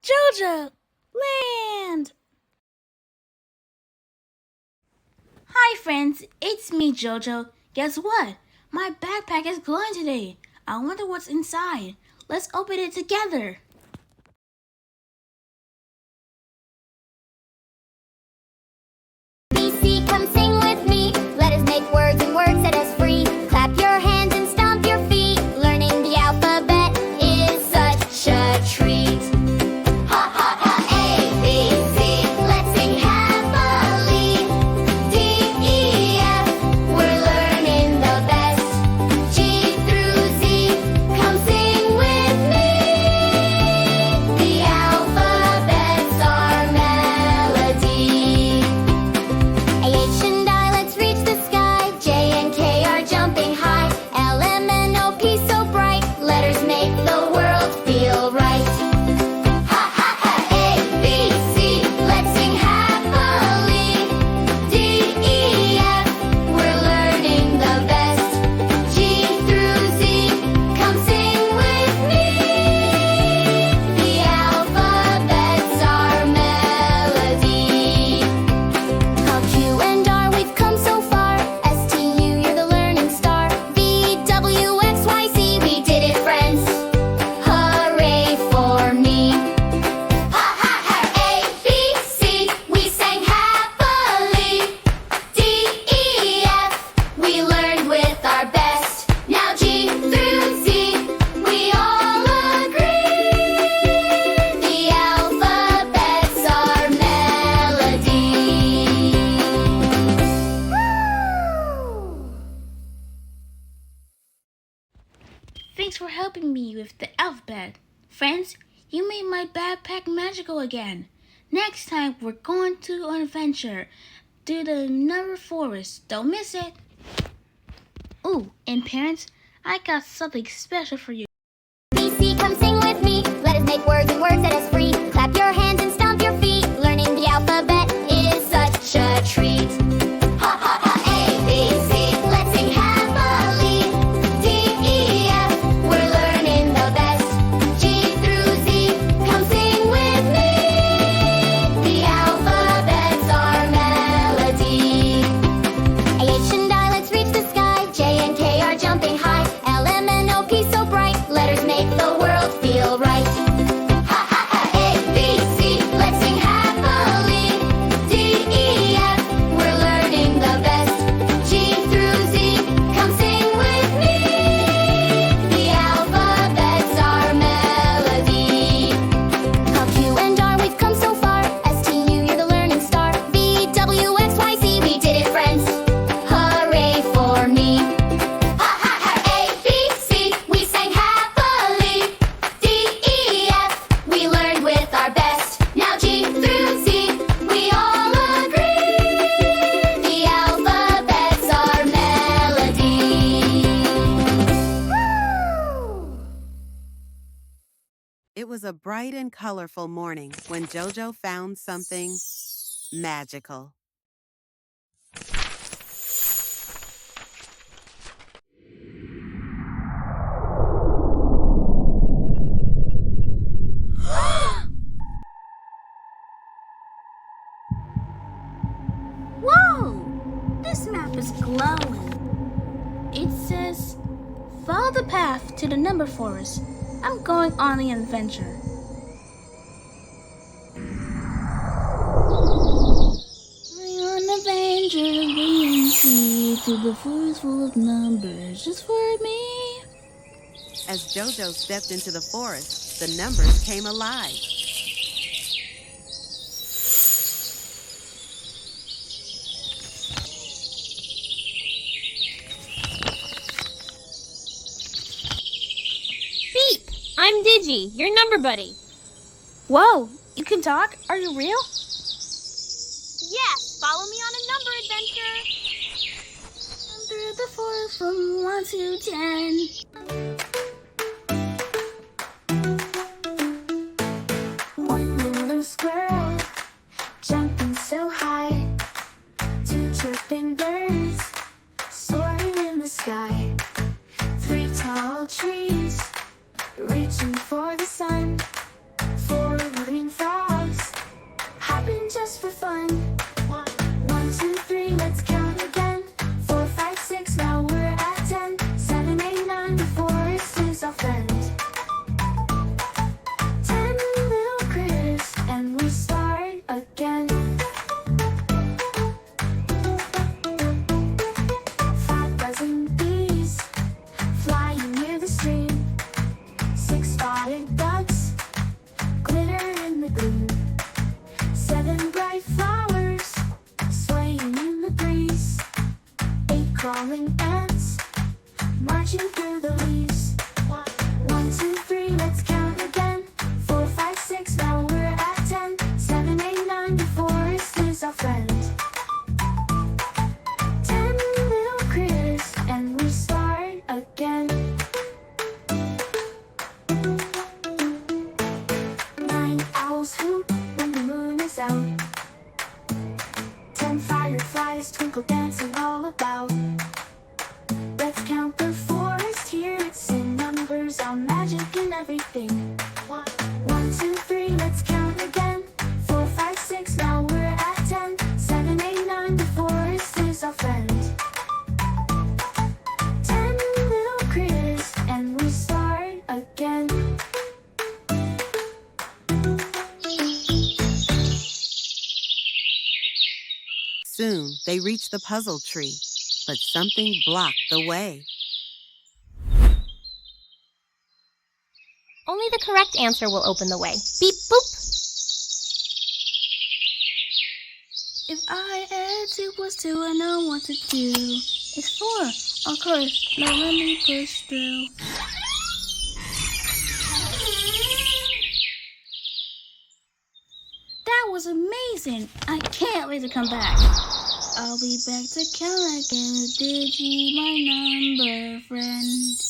JoJo! Land! Hi friends, it's me JoJo. Guess what? My backpack is glowing today. I wonder what's inside. Let's open it together. BC, come sing with me. Let us make words and words set us free. Clap your hands and stomp your feet. Learning the alphabet is such a treat. Ha ha ha, A, B, C. Let's sing happily. D, E, F. We're learning the best. G through Z. Come sing with me. The alphabet's our melody. AH and I, let's reach the sky. J and K are jumping high. L, M, N, O, P so bright. Letters make the world feel right. Ha ha ha, A, B, C. Let's sing happily. D, E, F. We're learning the best. G through Z. Come sing with me. The alphabet's our melody. Call Q and R, we've come so far. S, T, U, you're the learning star. V, W, X, Y, Z, we did it, friends. Hooray for me. Ha ha ha, A, B, C, we sang happily. D, E, F, we learned with our best. Now G through Z, we all agree. The alphabet's our melody. Thanks for helping me with the alphabet. Friends, you made my backpack magical again. Next time we're going to an adventure to the Number Forest. Don't miss it. Ooh, and parents, I got something special for you. BC, come sing with me. Let us make words and words set us free. Clap your hands and stomp your feet. Learning the alphabet is such a treat. Ha ha ha, A, B, C. Let's sing happily. D, E, F. We're learning the best. G through Z. Come sing with me. The alphabet's our melody. AH and I, let's reach the sky. J and K are jumping high. L, M, N, O, P so bright. Letters make the world feel right. Ha ha ha, A, B, C. Let's sing happily. D, E, F. We're learning the best. G through Z. Come sing with me. The alphabet's our melody. Call Q and R, we've come so far. S, T, U, you're the learning star. V, W, X, Y, Z, we did it, friends. Hooray for me. Ha ha ha, A, B, C, we sang happily. D, E, F, we learned with our best. Now G through Z, we all agree. The alphabet's our melody. It was a bright and colorful morning when JoJo found something magical. Whoa! This map is glowing. It says, follow the path to the Number Forest. I'm going on an adventure. We're on an adventure, we see to the forest full of numbers just for me. As JoJo stepped into the forest, the numbers came alive. Beep! I'm Digi, your number buddy. Whoa, you can talk? Are you real? Yes, follow me on a number adventure. Through the forest from 1 to 10. One little squirrel jumping so high. Two chirping birds soaring in the sky. Three tall trees reaching for the sun. Four green fireflies twinkle dancing all about. Let's count the forest here, it's in numbers, our magic and everything. 1, 2, 3, let's count again. 4, 5, 6, now we're at 10. 7, 8, 9, the forest is our friend. 10 little critters, and we start again. Soon they reached the puzzle tree, but something blocked the way. Only the correct answer will open the way. Beep boop. If I add 2 plus 2, I know what to do. It's 4. Of course, now let me push through. That was amazing! I can't wait to come back. I'll be back to count again with Digi, my number friend.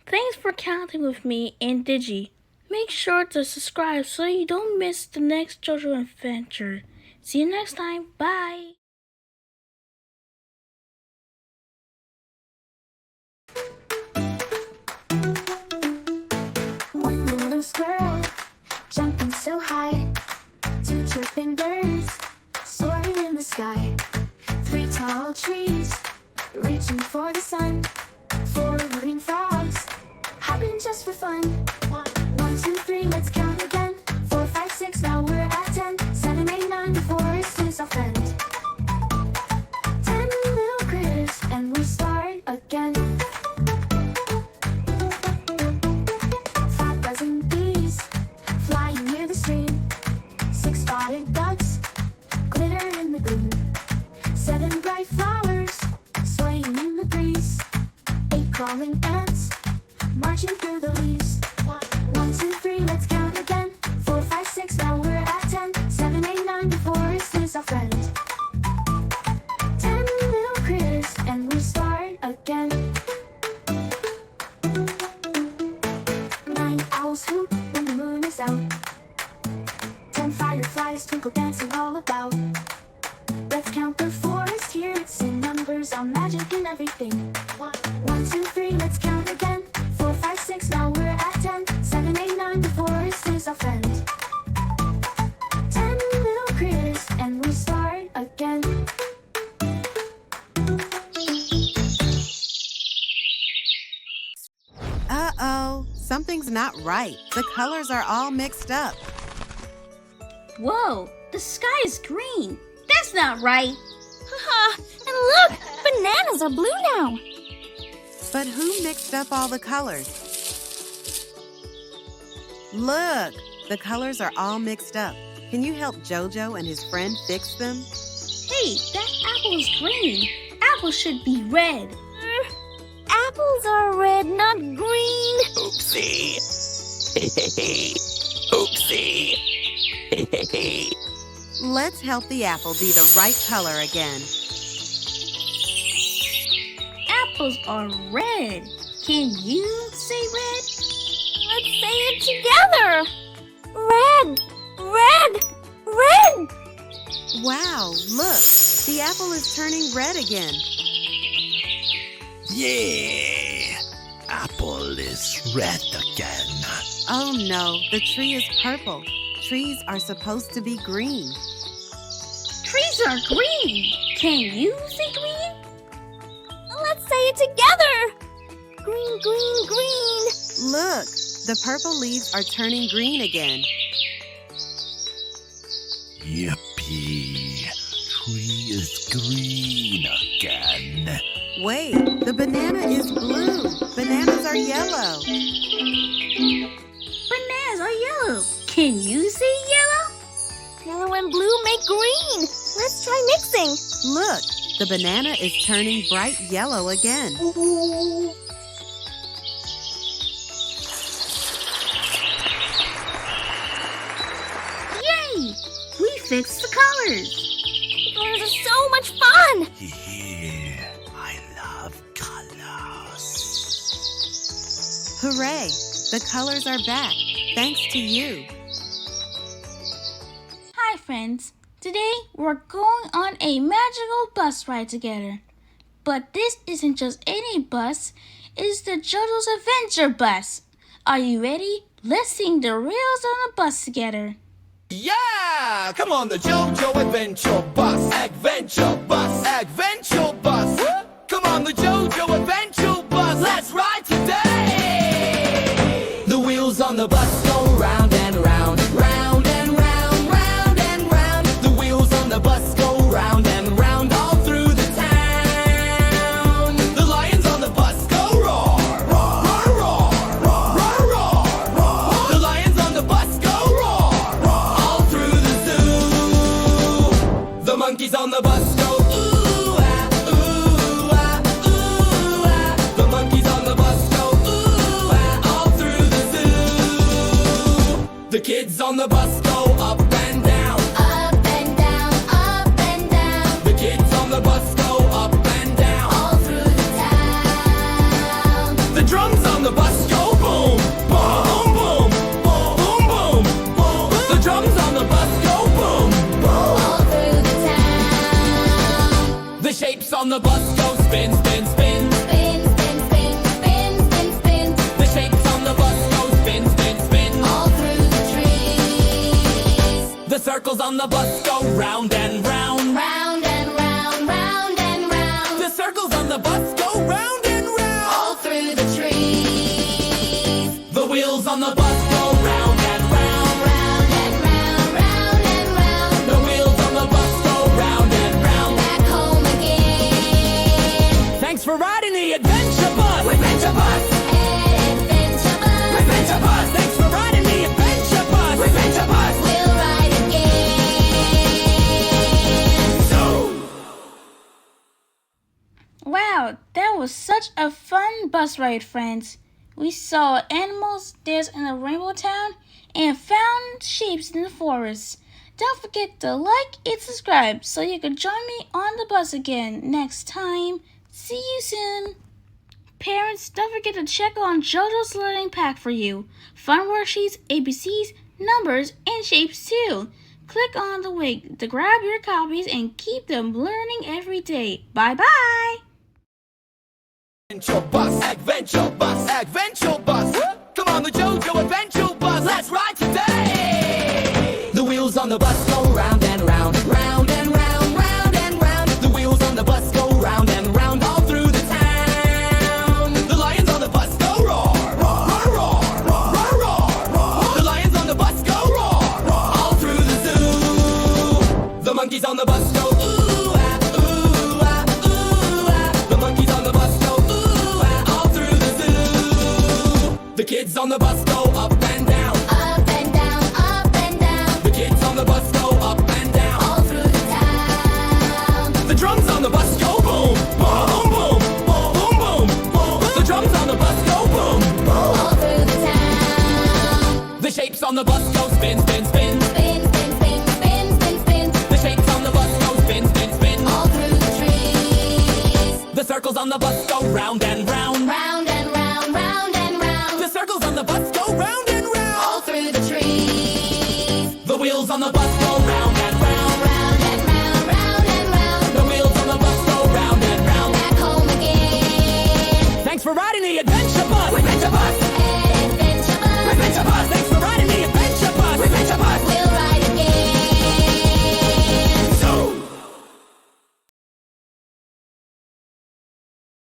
Thanks for counting with me and Digi. Make sure to subscribe so you don't miss the next JoJo adventure. See you next time. Bye! One little squirrel jumping so high. 2 chirping birds soaring in the sky. 3 tall trees reaching for the sun. 4 green frogs hopping just for fun. 1, 2, 3, let's count again. 4, 5, 6, now we're at 10. 7, 8, 9, the forest is our friend. 10 little critters, and we start again. 5 buzzing bees flying near the stream. 6 spotted ducks glitter in the gloom. 7 bright flowers swaying in the breeze. 8 crawling ants marching through the leaves. 1, 2, 3, let's count again. 4, 5, 6, now we're at 10. 7, 8, 9, the forest is our friend. 10 little critters, and we start again. 9 owls hoot when the moon is out. 10 fireflies twinkle dancing all about. Let's count the forest here, it's in numbers, our magic and everything. 1, 2, 3, let's count again. 4, 5, 6, now we're at 10. 7, 8, 9, the forest is our friend. 10 little critters, and we start again. Uh-oh, something's not right. The colors are all mixed up. Whoa, the sky is green. That's not right. Haha, and look! Bananas are blue now. But who mixed up all the colors? Look, the colors are all mixed up. Can you help JoJo and his friend fix them? Hey, that apple is green. Apple should be red. Apples are red, not green. Oopsie. Oopsie. Let's help the apple be the right color again. Apples are red. Can you say red? Let's say it together. Red, red, red. Wow, look, the apple is turning red again. Yeah, apple is red again. Oh no, the tree is purple. Trees are supposed to be green. Trees are green. Can you say green? Let's say it together. Green, green, green. Look, the purple leaves are turning green again. Yippee, tree is green again. Wait, the banana is blue. Bananas are yellow. Bananas are yellow. Can you say yellow? Yellow and blue make green. Let's try mixing. Look, the banana is turning bright yellow again. Yay! We fixed the colors. Colors are so much fun. Yeah, I love colors. Hooray, the colors are back, thanks to you. Hi friends. Today, we're going on a magical bus ride together. But this isn't just any bus, it's the JoJo's Adventure Bus. Are you ready? Let's sing the reels on the bus together. Yeah! Come on, the JoJo Adventure Bus. Adventure Bus. Adventure Bus. Come on, the JoJo Adventure Bus. Let's ride today! The wheels on the bus go round and round. Round and round, round and round. The wheels on the bus go round and round all through the town. The lions on the bus go roar. Roar, roar, roar, roar, roar, roar. The lions on the bus go roar. All through the zoo. The monkeys on the bus go ooh ah, ooh ah, ooh ah. The monkeys on the bus go ooh ah, all through the zoo. The kids on the bus go up and down. Up and down, up and down. The kids on the bus go up and down. All through the town. The drums on the bus go boom, boom, boom, boom, boom, boom, boom. The drums on the bus go boom, boom. All through the town. The shapes on the bus go spin, spin, spin. Spin, spin, spin, spin, spin, spin. The shapes on the bus go spin, spin, spin. All through the trees. The circles on the bus go round and round. Round and round, round and round. The circles on the bus go round and round. All through the trees. The wheels on the bus go round and round. Round and round, round and round. The wheels on the bus go round and round. Back home again. Thanks for riding the Adventure Bus. Adventure Bus. Adventure bus. Adventure Bus. Thanks for riding the Adventure Bus. Adventure Bus. We'll ride again. Wow, that was such a fun bus ride, friends. We saw animals dance in a rainbow town and found shapes in the forest. Don't forget to like and subscribe so you can join me on the bus again next time. See you soon. Parents, don't forget to check on JoJo's learning pack for you. Fun worksheets, ABCs, numbers, and shapes too. Click on the link to grab your copies and keep them learning every day. Bye-bye. Adventure Bus. Adventure Bus. Adventure Bus. Come on, the JoJo Adventure Bus. Let's ride today! The wheels on the bus go round and round. Round and round, round and round. The wheels on the bus go round and round all through the town. The lions on the bus go roar. Roar, roar, roar, roar, roar, roar. The lions on the bus go roar. All through the zoo. The monkeys on the bus go ooh ah, ooh ah, ooh ah. The monkeys on the bus go ooh ah, all through the zoo. The kids on the bus go up and down. Up and down, up and down. The kids on the bus go up and down. All through the town. The drums on the bus go boom, boom, boom, boom, boom, boom, boom. The drums on the bus go boom, boom. All through the town. The shapes on the bus go spin, spin, spin. Spin, spin, spin, spin, spin, spin. The shapes on the bus go spin, spin, spin. All through the trees. The circles on the bus go round and round. Round and round, round and round. The circles on the bus go round and round. All through the trees. The wheels on the bus go round and round. Round and round, round and round. The wheels on the bus go round and round. Back home again. Thanks for riding the Adventure Bus. Adventure Bus. Adventure bus. Adventure Bus. Thanks for